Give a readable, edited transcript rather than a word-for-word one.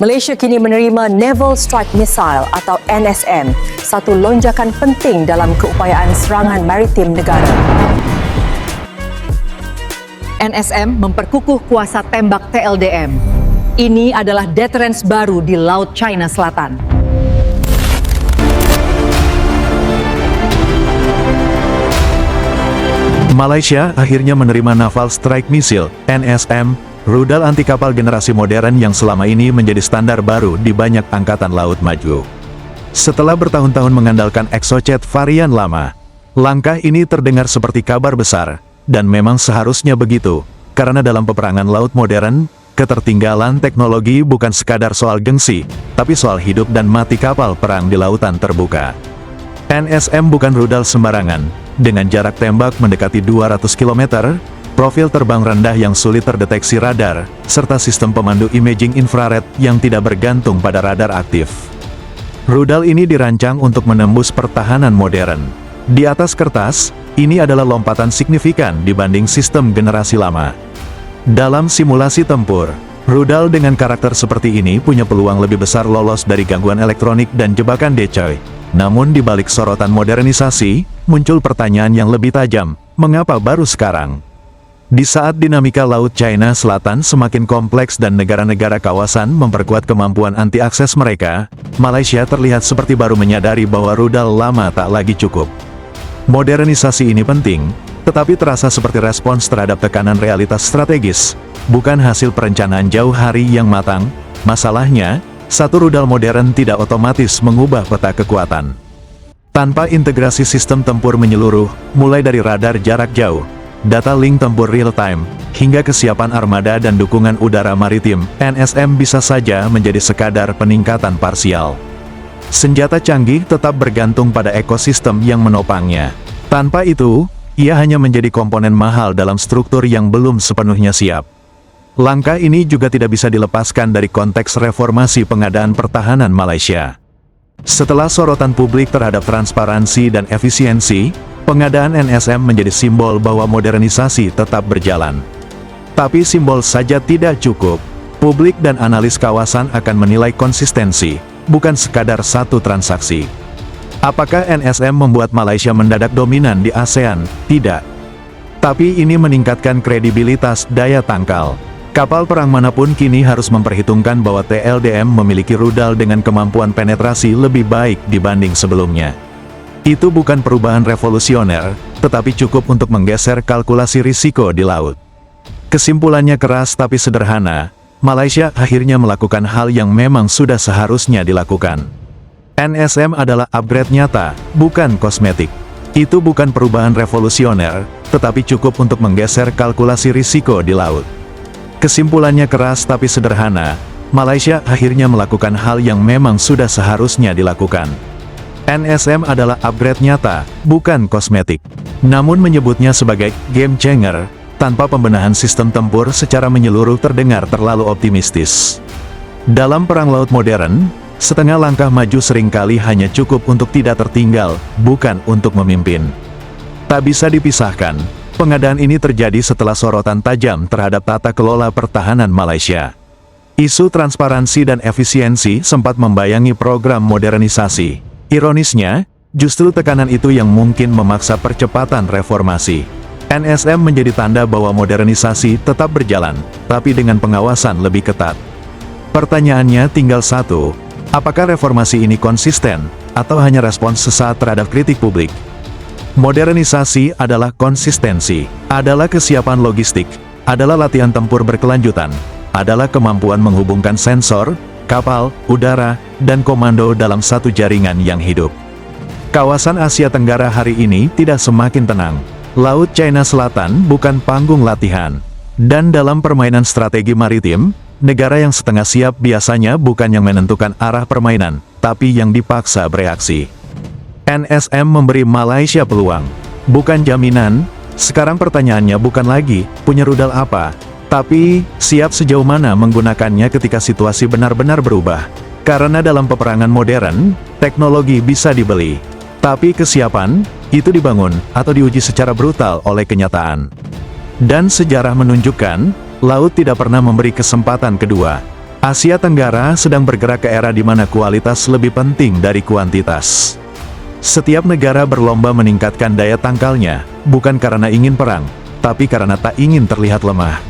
Malaysia kini menerima Naval Strike Missile atau NSM, satu lonjakan penting dalam keupayaan serangan maritim negara. NSM memperkukuh kuasa tembak TLDM. Ini adalah deterrence baru di Laut China Selatan. Malaysia akhirnya menerima Naval Strike Missile (NSM), rudal anti kapal generasi modern yang selama ini menjadi standar baru di banyak angkatan laut maju. Setelah bertahun-tahun mengandalkan Exocet varian lama, langkah ini terdengar seperti kabar besar, dan memang seharusnya begitu, karena dalam peperangan laut modern, ketertinggalan teknologi bukan sekadar soal gengsi, tapi soal hidup dan mati kapal perang di lautan terbuka. NSM bukan rudal sembarangan, dengan jarak tembak mendekati 200 km, profil terbang rendah yang sulit terdeteksi radar, serta sistem pemandu imaging infrared yang tidak bergantung pada radar aktif. Rudal ini dirancang untuk menembus pertahanan modern. Di atas kertas, ini adalah lompatan signifikan dibanding sistem generasi lama. Dalam simulasi tempur, rudal dengan karakter seperti ini punya peluang lebih besar lolos dari gangguan elektronik dan jebakan decoy. Namun di balik sorotan modernisasi, muncul pertanyaan yang lebih tajam, mengapa baru sekarang? Di saat dinamika Laut China Selatan semakin kompleks dan negara-negara kawasan memperkuat kemampuan anti-akses mereka, Malaysia terlihat seperti baru menyadari bahwa rudal lama tak lagi cukup. Modernisasi ini penting, tetapi terasa seperti respons terhadap tekanan realitas strategis, bukan hasil perencanaan jauh hari yang matang. Masalahnya, satu rudal modern tidak otomatis mengubah peta kekuatan. Tanpa integrasi sistem tempur menyeluruh, mulai dari radar jarak jauh, data link tempur real-time, hingga kesiapan armada dan dukungan udara maritim, NSM bisa saja menjadi sekadar peningkatan parsial. Senjata canggih tetap bergantung pada ekosistem yang menopangnya. Tanpa itu, ia hanya menjadi komponen mahal dalam struktur yang belum sepenuhnya siap. Langkah ini juga tidak bisa dilepaskan dari konteks reformasi pengadaan pertahanan Malaysia. Setelah sorotan publik terhadap transparansi dan efisiensi, pengadaan NSM menjadi simbol bahwa modernisasi tetap berjalan. Tapi simbol saja tidak cukup. Publik dan analis kawasan akan menilai konsistensi, bukan sekadar satu transaksi. Apakah NSM membuat Malaysia mendadak dominan di ASEAN? Tidak. Tapi ini meningkatkan kredibilitas daya tangkal. Kapal perang manapun kini harus memperhitungkan bahwa TLDM memiliki rudal dengan kemampuan penetrasi lebih baik dibanding sebelumnya. Itu bukan perubahan revolusioner, tetapi cukup untuk menggeser kalkulasi risiko di laut. Kesimpulannya keras tapi sederhana, Malaysia akhirnya melakukan hal yang memang sudah seharusnya dilakukan. NSM adalah upgrade nyata, bukan kosmetik. Itu bukan perubahan revolusioner, tetapi cukup untuk menggeser kalkulasi risiko di laut. Kesimpulannya keras tapi sederhana, Malaysia akhirnya melakukan hal yang memang sudah seharusnya dilakukan. NSM adalah upgrade nyata, bukan kosmetik. Namun menyebutnya sebagai game changer, tanpa pembenahan sistem tempur secara menyeluruh terdengar terlalu optimistis. Dalam perang laut modern, setengah langkah maju seringkali hanya cukup untuk tidak tertinggal, bukan untuk memimpin. Tak bisa dipisahkan, pengadaan ini terjadi setelah sorotan tajam terhadap tata kelola pertahanan Malaysia. Isu transparansi dan efisiensi sempat membayangi program modernisasi. Ironisnya, justru tekanan itu yang mungkin memaksa percepatan reformasi. NSM menjadi tanda bahwa modernisasi tetap berjalan, tapi dengan pengawasan lebih ketat. Pertanyaannya tinggal satu, apakah reformasi ini konsisten, atau hanya respons sesaat terhadap kritik publik? Modernisasi adalah konsistensi, adalah kesiapan logistik, adalah latihan tempur berkelanjutan, adalah kemampuan menghubungkan sensor, kapal, udara, dan komando dalam satu jaringan yang hidup. Kawasan Asia Tenggara hari ini tidak semakin tenang. Laut China Selatan bukan panggung latihan. Dan dalam permainan strategi maritim, negara yang setengah siap biasanya bukan yang menentukan arah permainan, tapi yang dipaksa bereaksi. NSM memberi Malaysia peluang, bukan jaminan. Sekarang pertanyaannya bukan lagi, punya rudal apa, tapi siap sejauh mana menggunakannya ketika situasi benar-benar berubah. Karena dalam peperangan modern, teknologi bisa dibeli, tapi kesiapan, itu dibangun atau diuji secara brutal oleh kenyataan. Dan sejarah menunjukkan, laut tidak pernah memberi kesempatan kedua. Asia Tenggara sedang bergerak ke era di mana kualitas lebih penting dari kuantitas. Setiap negara berlomba meningkatkan daya tangkalnya, bukan karena ingin perang, tapi karena tak ingin terlihat lemah.